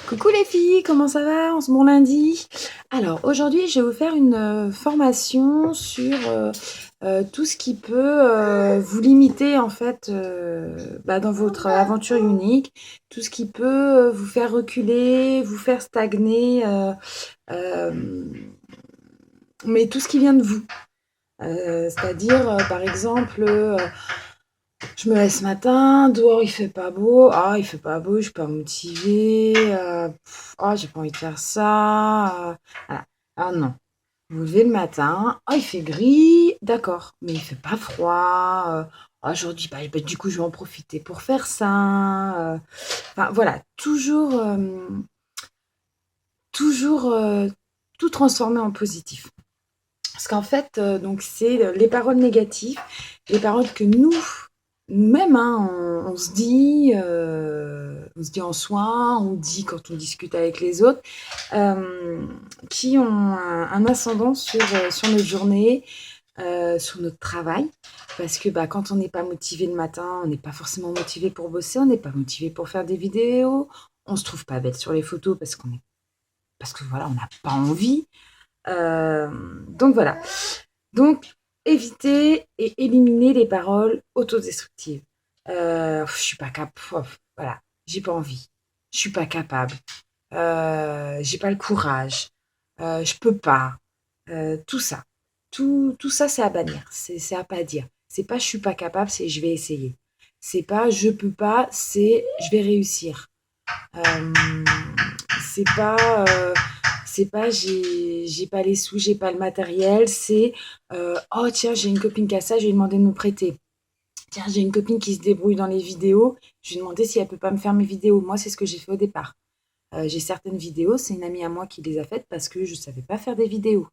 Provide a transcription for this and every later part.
Coucou les filles, comment ça va en ce bon lundi? Alors aujourd'hui, je vais vous faire une formation sur tout ce qui peut vous limiter en fait dans votre aventure unique, tout ce qui peut vous faire reculer, vous faire stagner, euh, mais tout ce qui vient de vous. C'est-à-dire, par exemple, je me lève ce matin, dehors il fait pas beau. Ah, il fait pas beau, je suis pas motivée. Ah, j'ai pas envie de faire ça. Voilà. Ah non. Vous vous levez le matin. Ah, il fait gris. D'accord. Mais il fait pas froid. Ah, aujourd'hui, du coup, je vais en profiter pour faire ça. Enfin, voilà. Toujours tout transformer en positif. Parce qu'en fait, donc c'est les paroles négatives, les paroles que nous-mêmes, hein, on se dit en soi, on dit quand on discute avec les autres, euh, qui ont un ascendant sur notre journée, sur notre travail. Parce que quand on n'est pas motivé le matin, on n'est pas forcément motivé pour bosser, on n'est pas motivé pour faire des vidéos, on se trouve pas bête sur les photos parce que voilà, on n'a pas envie. Euh, donc voilà. Donc, éviter et éliminer les paroles autodestructives. Je suis pas capable. Voilà, j'ai pas envie. Je suis pas capable. J'ai pas le courage. Je peux pas. Tout ça. Tout ça, c'est à bannir. C'est à pas dire. C'est pas je suis pas capable, c'est je vais essayer. C'est pas je peux pas, c'est je vais réussir. Euh, c'est pas, c'est pas j'ai pas les sous, j'ai pas le matériel, c'est oh tiens, j'ai une copine qui a ça, je vais lui demander de me prêter. Tiens, j'ai une copine qui se débrouille dans les vidéos, je vais lui demander si elle peut pas me faire mes vidéos. Moi, c'est ce que j'ai fait au départ. J'ai certaines vidéos, c'est une amie à moi qui les a faites parce que je savais pas faire des vidéos.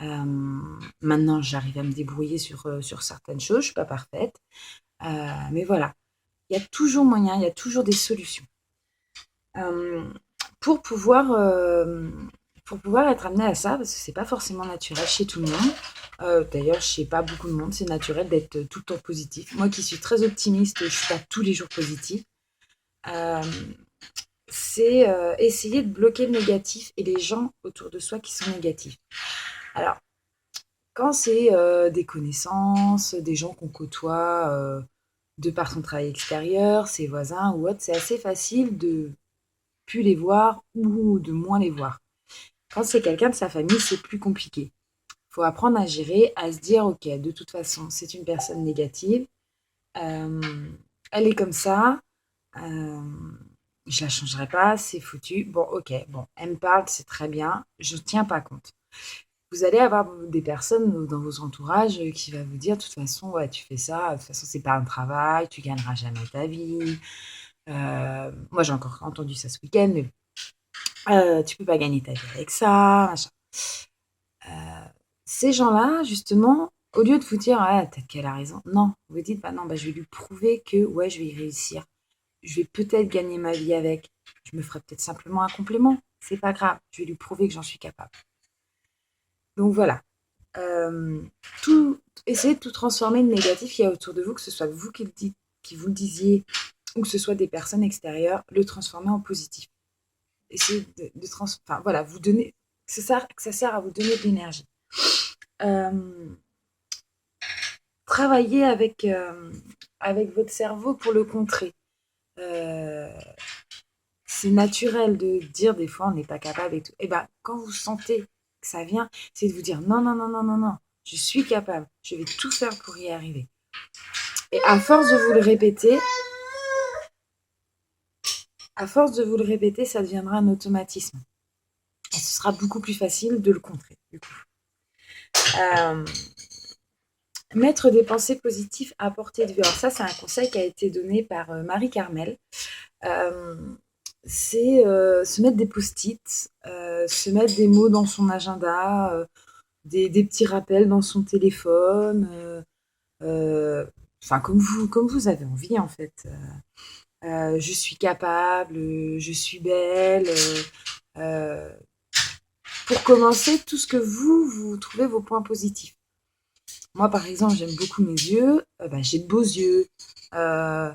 Euh, Maintenant, j'arrive à me débrouiller sur certaines choses, je suis pas parfaite. Mais voilà, il y a toujours moyen, il y a toujours des solutions. Euh, pour pouvoir, euh, pour pouvoir être amené à ça, parce que c'est pas forcément naturel chez tout le monde. D'ailleurs, chez pas beaucoup de monde, c'est naturel d'être tout le temps positif. Moi qui suis très optimiste, je suis pas tous les jours positive. Euh, c'est essayer de bloquer le négatif et les gens autour de soi qui sont négatifs. Alors, quand c'est des connaissances, des gens qu'on côtoie de par son travail extérieur, ses voisins ou autres, c'est assez facile de plus les voir ou de moins les voir. Quand c'est quelqu'un de sa famille, c'est plus compliqué. Il faut apprendre à gérer, à se dire, ok, de toute façon, c'est une personne négative, euh, elle est comme ça, euh, je la changerai pas, c'est foutu. Bon, ok, bon, elle me parle, c'est très bien, je ne tiens pas compte. Vous allez avoir des personnes dans vos entourages qui vont vous dire, de toute façon, ouais, tu fais ça, de toute façon, c'est pas un travail, tu gagneras jamais ta vie. Moi, j'ai encore entendu ça ce week-end, mais tu peux pas gagner ta vie avec ça, machin. Ces gens-là, justement, au lieu de vous dire, ah, peut-être qu'elle a raison, non, vous dites, bah non, je vais lui prouver que, ouais, je vais y réussir. Je vais peut-être gagner ma vie avec. Je me ferai peut-être simplement un complément. C'est pas grave. Je vais lui prouver que j'en suis capable. Donc voilà. Euh, tout, Essayez de tout transformer le négatif qu'il y a autour de vous, que ce soit vous qui vous le disiez ou que ce soit des personnes extérieures, le transformer en positif. Essayez enfin, voilà, vous donner, que ça sert à vous donner de l'énergie. Euh, Travailler avec votre cerveau pour le contrer. Euh, c'est naturel de dire des fois on n'est pas capable et tout. Et ben quand vous sentez que ça vient, c'est de vous dire non, non, non, non, non, non, je suis capable, je vais tout faire pour y arriver. Et à force de vous le répéter, ça deviendra un automatisme. Et ce sera beaucoup plus facile de le contrer, du coup. Euh, Mettre des pensées positives à portée de vue. Alors ça, c'est un conseil qui a été donné par Marie-Carmel. Euh, c'est se mettre des post-it, se mettre des mots dans son agenda, des petits rappels dans son téléphone, enfin comme vous avez envie en fait. Je suis capable, je suis belle. Euh, pour commencer, tout ce que vous trouvez vos points positifs. Moi, par exemple, j'aime beaucoup mes yeux. J'ai de beaux yeux. Euh,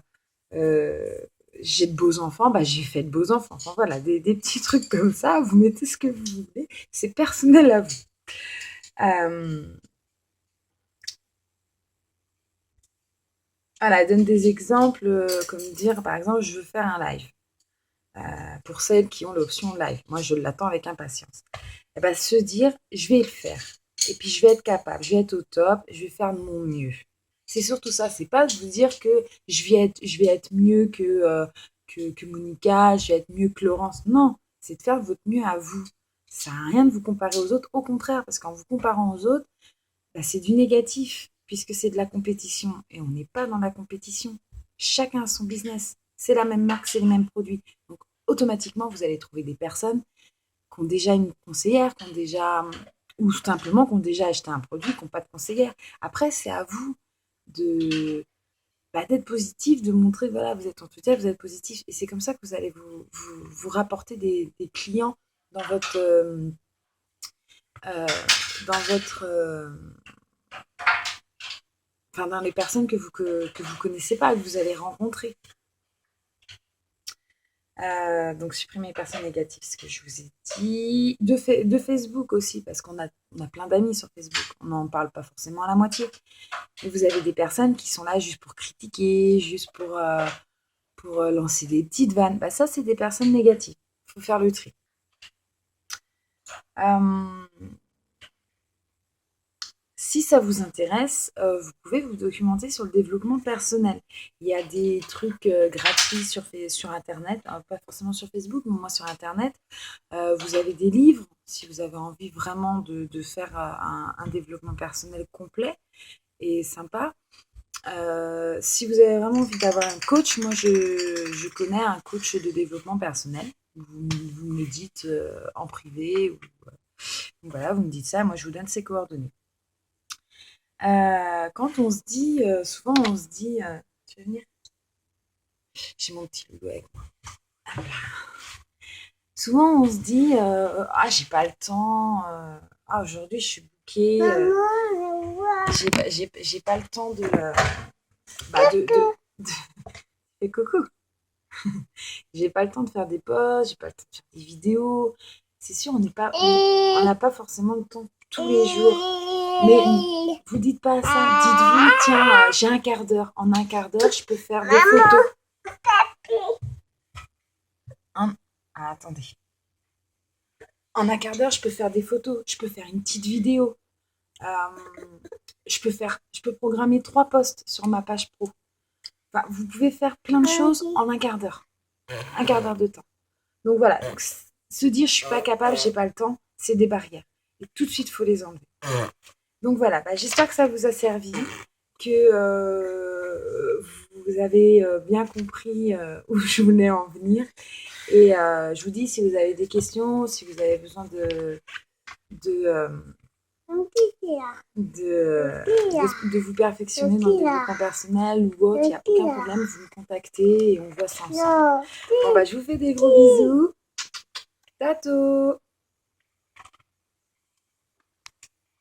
euh, j'ai de beaux enfants, bah, j'ai fait de beaux enfants. Enfin, voilà, des petits trucs comme ça, vous mettez ce que vous voulez, c'est personnel à vous. Voilà, donne des exemples, comme dire, par exemple, je veux faire un live. Pour celles qui ont l'option live. Moi, je l'attends avec impatience. Et ben, se dire, je vais le faire. Et puis, je vais être capable, je vais être au top, je vais faire de mon mieux. C'est surtout ça, c'est pas de vous dire que je vais être mieux que Monica, je vais être mieux que Laurence. Non, c'est de faire de votre mieux à vous. Ça n'a rien de vous comparer aux autres, au contraire, parce qu'en vous comparant aux autres, bah, c'est du négatif, puisque c'est de la compétition. Et on n'est pas dans la compétition. Chacun a son business. C'est la même marque, c'est les mêmes produits. Donc, automatiquement, vous allez trouver des personnes qui ont déjà une conseillère, qui ont déjà, ou tout simplement qui ont déjà acheté un produit, qui n'ont pas de conseillère. Après, c'est à vous de d'être positif, de montrer que voilà, vous êtes enthousiaste, vous êtes positif. Et c'est comme ça que vous allez vous rapporter des clients dans votre, euh, dans votre enfin, dans les personnes que vous connaissez pas, que vous allez rencontrer. Donc, supprimer les personnes négatives, ce que je vous ai dit. De Facebook aussi, parce on a plein d'amis sur Facebook. On n'en parle pas forcément à la moitié. Et vous avez des personnes qui sont là juste pour critiquer, juste pour lancer des petites vannes. Bah, ça, c'est des personnes négatives. Il faut faire le tri. Si ça vous intéresse, vous pouvez vous documenter sur le développement personnel. Il y a des trucs gratuits sur Internet, pas forcément sur Facebook, mais moi sur Internet. Vous avez des livres, si vous avez envie vraiment de faire un développement personnel complet et sympa. Si vous avez vraiment envie d'avoir un coach, moi je connais un coach de développement personnel. Vous me dites en privé, ou, voilà, vous me dites ça, moi je vous donne ses coordonnées. Quand on se dit, souvent on se dit, tu veux venir? J'ai mon petit loulou avec moi. Souvent on se dit, ah j'ai pas le temps, ah aujourd'hui je suis bookée, j'ai pas le temps bah, de- et coucou, j'ai pas le temps de faire des posts, j'ai pas le temps de faire des vidéos. C'est sûr, on n'a pas forcément le temps tous les jours. Mais vous dites pas ça. Dites-vous, tiens, j'ai un quart d'heure. En un quart d'heure, je peux faire des photos. Ah, attendez. En un quart d'heure, je peux faire des photos. Je peux faire une petite vidéo. Je peux programmer 3 posts sur ma page pro. Enfin, vous pouvez faire plein de choses en un quart d'heure. Un quart d'heure de temps. Donc voilà. Donc, se dire je suis pas capable, j'ai pas le temps, c'est des barrières. Et tout de suite, il faut les enlever. Donc voilà, j'espère que ça vous a servi, que vous avez bien compris où je voulais en venir. Et je vous dis, si vous avez des questions, si vous avez besoin de, de vous perfectionner dans le développement personnel ou autre, il n'y a aucun problème, vous me contactez et on voit ça ensemble. Bon, je vous fais des gros bisous. Tato!